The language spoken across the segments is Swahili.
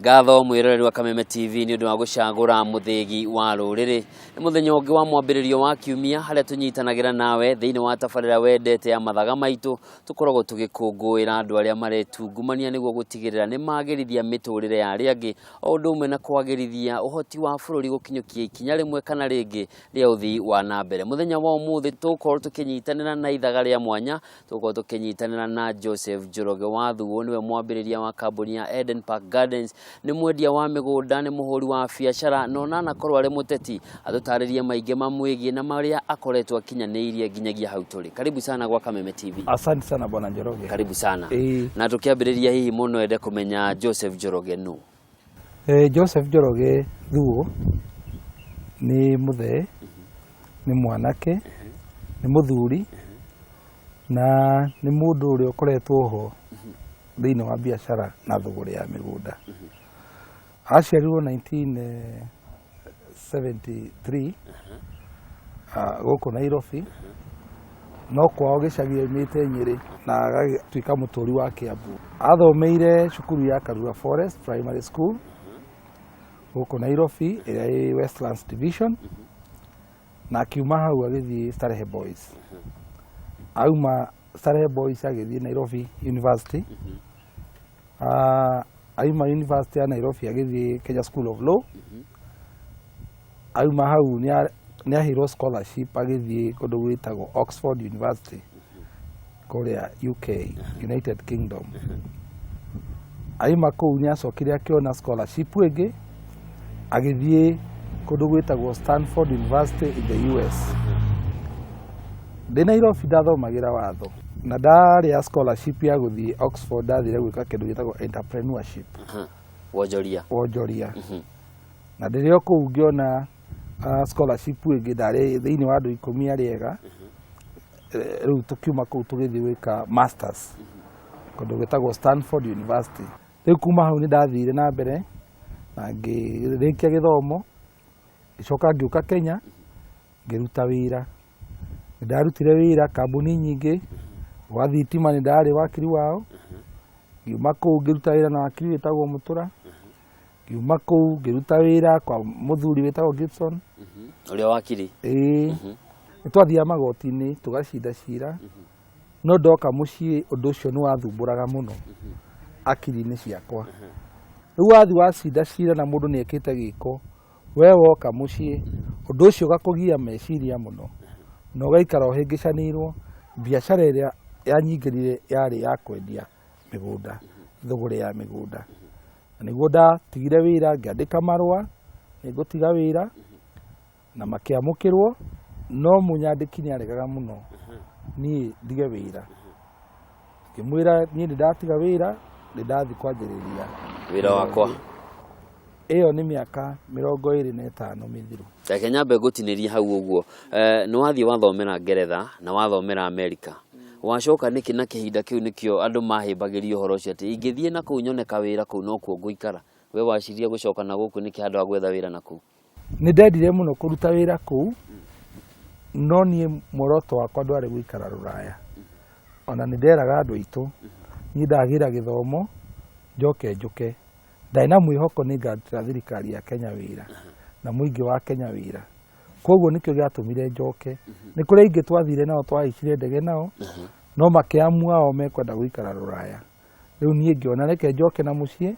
Gatho mwiroreri wa Kameme TV ni undu wa gucagura muthigi wa ruriri ni muthenya ungi wa mwambiririo wa kiumia haria tunyitanagira nawe thiini wa tabarira wendete ya mathaga maitu tukoragwo tugikunguira andu aria maretungumania niguo gutigirira ni magirithia miturire ya aria angi o undu umwe na kwagirithia uhoti wa bururi gukinyukia ikinya rimwe kana ringi ria uthii wa nambere. Muthenya wa umuthi tukorwo tukinyitanira na ithaga ria mwanya, tukorwo tukinyitanira na Joseph Njoroge wa Thuo, niwe mwambiriria wa kambuni ya Eden Park Gardens, ni mwendia wa migunda, ni muhuri wa biashara, no nana korwo ari muteti atutaririe maingi mamwigie na maria akoretwo akinyaniirie nginyagia hau turi. Karibu sana kwa Kameme TV. Asante sana bwana Njoroge. Karibu sana. Na tukiambiriria hihi muno ende kumenya Joseph Njoroge nu. Joseph Njoroge Thuo ni muthe, ni mwanake, ni muthuri, na ni mundu uri ukoretwo ho thiini wa biashara na thuguri ya migunda. Aciarirwo 1973 guku Nairobi, no kwao gicagi aumite Nyeri na agatuika muturi wa Kiambu. Athomeire cukuru ya Karura Forest Primary School guku Nairobi ĩrĩa ĩ Westlands Division, na akiuma hau agithii Starehe Boys. Auma Starehe Boys agithii Nairobi University. Auma University ya Nairobi agithii Kenya School of Law. Auma hau ni ahiro scholarship agithii kundu gwitagwo Oxford University kuria UK, United Kingdom. Auma kuu ni acokire akiona scholarship ingi agithii kundu gwitagwo Stanford University in the US. Ndi Nairobi ndathomagira watho na ndaria scholarship ya guthii Oxford, ndathire gwika kindu gitagwo entrepreneurship wonjoria. Na ndirio kuu ngiona scholarship ingi ndari thiini wa andu 10 ariega. Riu tukiuma kuu tugithi gwika masters kundu gitagwo Stanford University. Riu kuma hau ni ndathire na mbere na ngirikia githomo, icoka ngiuka Kenya ngiruta wira. Ndarutire wira kambuni nyingi, wa thitima ni ndari wakiri wao. Ngiuma kuu ngiruta wira na wakiri witagwo Mutura. Ngiuma kuu ngiruta wira kwa muthuri witagwo Gibson uria wakiri. Nitwathia magoti-ini tugacinda cira, no ndoka mucii undu ucio ni wathumburaga muno akiri-ini ciakwa. Riu wathi wacinda cira na mundu ni ekite giko, we woka mucii undu ucio gakugia meciria muno, no gaikara uhingicanirwo. Biashara iria yanyingirire yari ya kwendia migunda, thuguri ya migunda. Niguo ndatigire wira, ngiandika marua nigutiga wira na makiamukirwo, no munyandiki ni aregaga muno ni ndige wira. Ngimwira ni ndatiga wira, ndathi kwanjiriria wira wakwa. Iyo ni miaka 25 mithiru. Reke nyambe gutiniria hau uguo. Ni wathii wathomera Ngeretha na wathomera Amerika. Wacoka niki na kihinda kiu nikio andu mahimbagirio horo cio ati ingithie na kuu nyoneka wira kuu no kuo nguikara. We waciria gucoka na guku niki handu agwetha wira na kuu? Ni ndendire muno kuruta wira kuu, no ni muoroto wakwa ndwari guikara Ruraya. Ona ni nderaga andu itu ni ndagira githomo njuke ndaina mwihoko ni ngatira thirikari ya Kenya wira na muingi wa Kenya wira. Koguo nikio giatumire njoke. Ni kuri ingi twathire nao twaicire ndege nao, no makiamua o mekwenda guikara Ruraya. Riu nie ngiona reke njoke na mucii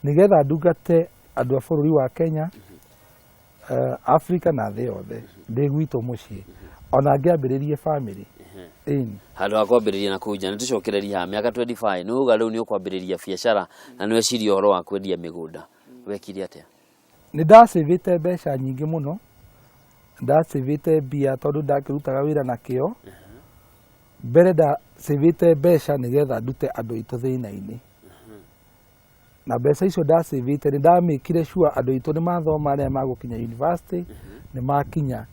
nigetha ndungate andu a bururi wa Kenya, Africa na thii yothe ndi gwitu mucii, ona ngiambiririe family. Handu akwambiriria na kuja ni tucokereria ha miaka 25 ni uga riu ni ukwambiriria biashara na ni eciria horo wa kwendia migunda. Wekire atia? Ni ndacivite mbeca nyingi muno, ndacivite bia tondu ndakirutaga wira na kio. Mbere ndacivite mbeca nigetha ndute andu itu thina-ini, na mbeca icio ndacivite ni ndamikire sure andu itu ni mathoma aria magukinya university ni makinya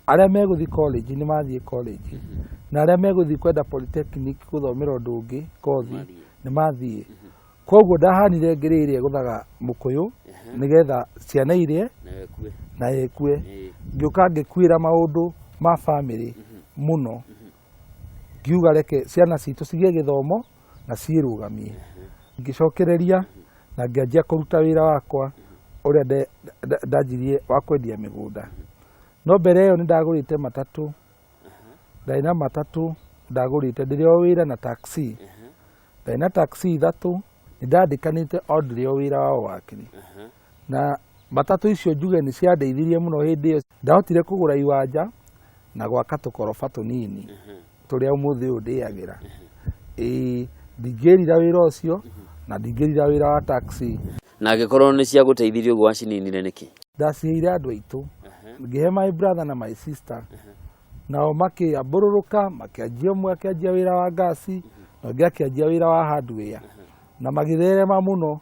arĩa megũthiĩ college nĩ mathiĩ college na arĩa megũthiĩ kwenda polytechnic gũthomera ũndũ ũngĩ kothi nĩ mathiĩ. Koguo ndahanire ngĩrĩ ĩrĩa gũthaga mũkũyũ nĩgetha ciana irĩe na ĩkue. Ngĩũka ngĩkuĩra maũndũ ma family mũno, ngiuga reke ciana citũ cigĩe gĩthomo na ciĩrũgamie. Ngĩcokereria na ngĩanjia kũruta wĩra wakwa ũrĩa ndanjirie wa kwendia mĩgũnda. No mbere ĩyo nĩ ndagũrĩte matatũ, ndarĩ na matatũ ndagũrĩte ndĩrĩ o wĩra na taxi. Ndarĩ na taxi 3 nĩ ndandĩkanĩte o ndĩrĩ o wĩra wao wakiri. Na matatũ icio njuge nĩ ciandeithirie mũno hĩndĩ ĩyo. Ndahotire kũgũra iwanja na gwaka tũkoroba tũnini tũrĩa ũmũthĩ ũyũ ndĩagĩra. Ndingĩrira wĩra ũcio na ndingĩrira wĩra wa taxi. Na angĩkorwo nĩ cia gũteithirie ũguo wacininire nĩkĩ? Ndaciheire andũ aitũ, ngĩhe my brother na my sister, nao makĩambũrũrũka, makĩanjia ũmwe akĩanjia wĩra wa ngasi na ũngĩ akĩanjia wĩra wa hardware na magĩtherema mũno.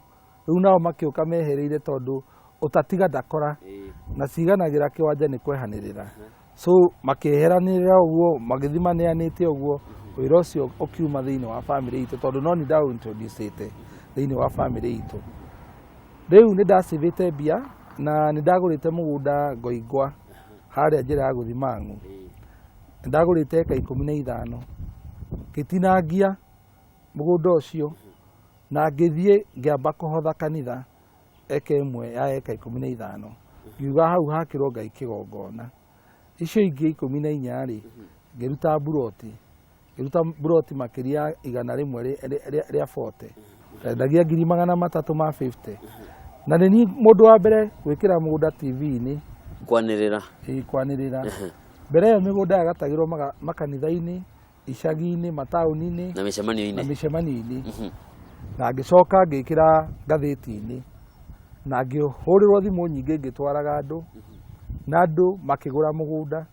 Rĩu nao makĩũka mehereire tondũ ũtatiga ndakora na ciganagĩra kĩwanja nĩ kwehanĩrĩra. So makĩeheranĩrĩra ũguo, magĩthiĩ maneanĩte ũguo, wĩra ũcio ũkiuma thĩinĩ wa family itũ tondũ no nĩ ndaũintroducĩte thĩinĩ wa family itũ. Rĩu nĩ ndacivĩte mbia na nĩ ndagũrĩte mũgũnda Ngoingwa harĩa njĩra ya gũthiĩ Mang'u. Nĩ ndagũrĩte eka 15, ngĩtinangia mũgũnda ũcio na ngĩthiĩ ngĩamba kũhotha kanitha eka 1 ya eka 15. Ngiuga hau hakĩrwo Ngai kĩgongona. Icio ingĩ 14 rĩ ngĩruta buroti makĩria 100 rĩa 40. Ndagia 350. Na nĩ niĩ mũndũ wa mbere gwĩkĩra mũgũnda TV-inĩ kwanĩrĩra. Mbere ĩyo mĩgũnda yagatagĩrwo makanitha-inĩ, icagi-inĩ, mataũni-inĩ na mĩcemanio-inĩ. Na ngĩcoka ngĩkĩra ngathĩti-inĩ na ngĩhũrĩrwo thimũ nyingĩ ngĩtwaraga andũ na andũ makĩgũra mũgũnda.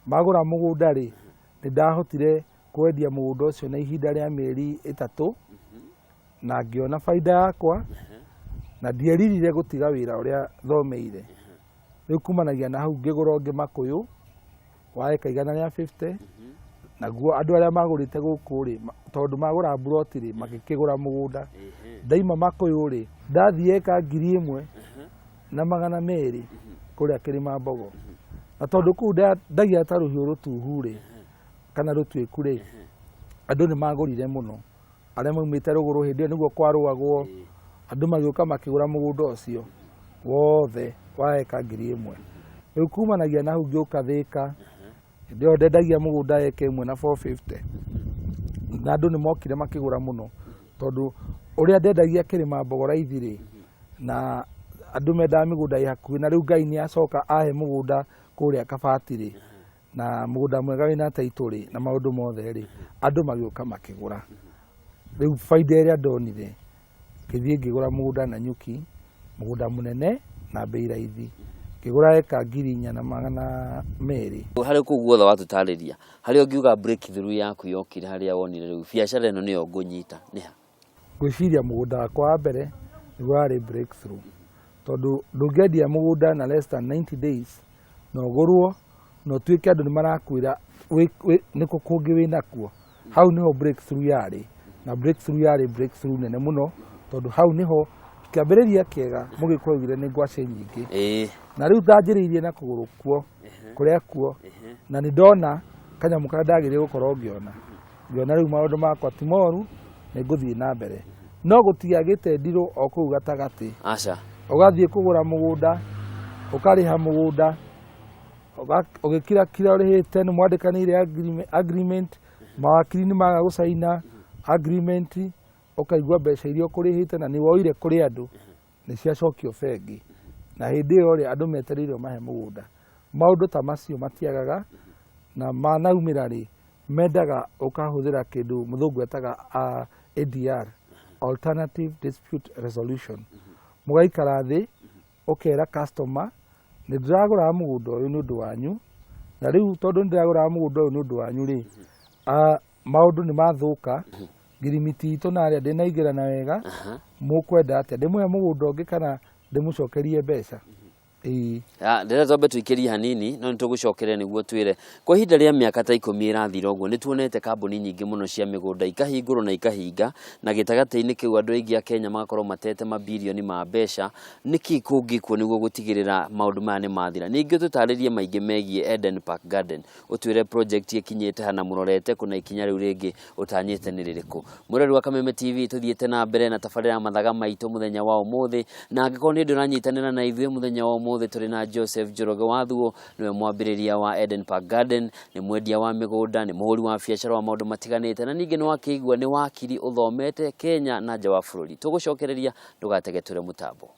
Magũra mũgũnda rĩ nĩ ndahotire kwendia mũgũnda ũcio na ihinda rĩa mĩeri 3 na ngĩona baida yakwa na ndieririre gũtiga wĩra ũrĩa thomeire. Rĩu kumanagia na hau ngĩgũra ũngĩ Makũyũ wa eka 150. Naguo andũ arĩa magũrĩte gũkũ rĩ tondũ magũra buroti rĩ magĩkĩgũra mũgũnda. Ndaima Makũyũ rĩ ndathiĩ eka 1,000 na 200 kũrĩa Kĩrĩma-Mbogo. Na tondũ kũu ndagia ta rũhiũ rũtuhu rĩ kana rũtuĩku rĩ, andũ nĩ magũrire mũno. Arĩa maumĩte rũgũrũ hĩndĩ ĩyo nĩguo kwarũagwo, andũ magĩũka makĩgũra mũgũnda ũcio wothe wa eka 1,000. Rĩu kumanagia na hau ngĩũka Thĩka, hĩndĩ ĩyo ndendagia mũgũnda eka 1 na 450. Na andũ nĩ mokire makĩgũra mũno tondũ ũrĩa ndendagia Kĩrĩma-Mbogo raithi rĩ na andũ mendaga mĩgũnda ĩ hakuhĩ. Na rĩu Ngai nĩ acoka ahe mũgũnda kũrĩa Kabati rĩ na mũgũnda mwega wĩna taitũ rĩ na maũndũ mothe rĩ, andũ magĩũka makĩgũra. Rĩu baida ĩrĩa ndonire ngĩthiĩ ngĩgũra mũgũnda Nanyuki, mũgũnda mũnene na bei raithi. Ngĩgũra eka 4,200. Harĩ kũu guothe watũtarĩria, harĩa ũngiuga breakthrough yaku yokire harĩa wonire rĩu biacara ĩno nĩyo ngũnyita nĩha? Ngwĩciria mũgũnda wakwa wa mbere nĩguo warĩ breakthrough tondũ ndũngĩendia mũgũnda na less than 90 days na ũgũrwo na ũtuĩke andũ nĩ marakwĩra nĩkũ kũngĩ wĩnakuo. Hau nĩho breakthrough yarĩ na breakthrough nene mũno tondũ hau nĩho kĩambĩrĩria kĩega mũgĩkũyũ augire nĩ ngwacĩ nyingĩ. Na rĩu ndanjĩrĩirie na kũgũrũ kuo kũrĩa kuo na nĩ ndona kanyamũ karĩa ndagĩrĩire gũkorwo ngĩona rĩu maũndũ makwa ti moru, nĩ ngũthiĩ na mbere. No gũtiagĩte ndirũ o kũu gatagatĩ. Ũgathiĩ kũgũra mũgũnda, ũkarĩha mũgũnda, ũgĩkira kira ũrĩhĩte nĩ mwandĩkanĩire agreement, mawakiri nĩ maga gũcaina agreement, ũkaigua mbeca iria ũkũrĩhĩte na nĩ woire kũrĩ andũ nĩ ciacokio bengi. Na hĩndĩ ĩyo rĩ andũ metereirwo mahe mũgũnda. Maũndũ ta macio matiagaga na manaumĩra rĩ mendaga ũkahũthĩra kĩndũ mũthũngũ etaga ADR, Alternative Dispute Resolution. Mũgaikara thĩ ũkera customer nĩ ndĩragũra mũgũnda ũyũ nĩ ũndũ wanyu, na rĩu tondũ nĩ ndĩragũra mũgũnda ũyũ nĩ ũndũ wanyu rĩ maũndũ nĩ mathũka, ngirimiti itũ na arĩa ndĩnaigĩrana wega mũkwenda atĩa ndĩmũhe mũgũnda ũngĩ kana ndĩmũcokerie mbeca. Ndĩrenda twambe tũikĩrie hanini no nĩtũgũcokeria nĩguo twĩre kwa ihinda rĩa mĩaka ta 10 ĩrathira ũguo nĩtuonete kambuni nyingĩ mũno cia mĩgũnda ikahingũrwo na ikahinga na gĩtagatĩ-inĩ kĩu andũ aingĩ a Kenya magakorwo matete mabilioni ma mbeca nĩkĩ kũngĩkwo nĩguo gũtigĩrĩra maũndũ maya nĩ mathira ningĩ tũtarĩrie maingĩ megiĩ Eden Park Garden ũtwĩre project ikinyĩte hana mũrorete kuna ikinya rĩu rĩngĩ ũtanyĩte nĩ rĩrĩkũ mũrori wa Kameme TV tũthiĩte na mbere na tabarĩra ya mathaga maitũ mũthenya wa ũmũthĩ na angĩkorwo nĩ ndũranyitanĩra na ithuĩ mũthenya wa ũmũthĩ tũrĩ na Joseph Njoroge Wathuo nĩwe mwambĩrĩria wa Eden Park Garden nĩ mwendia wa mĩgũnda nĩ mũhũri wa biacara wa maũndũ matiganĩte na ningĩ nĩ wakĩigua nĩ wakiri ũthomete Kenya na nja wa bũrũri tũgũcokereria ndũgatege tũre mũtambo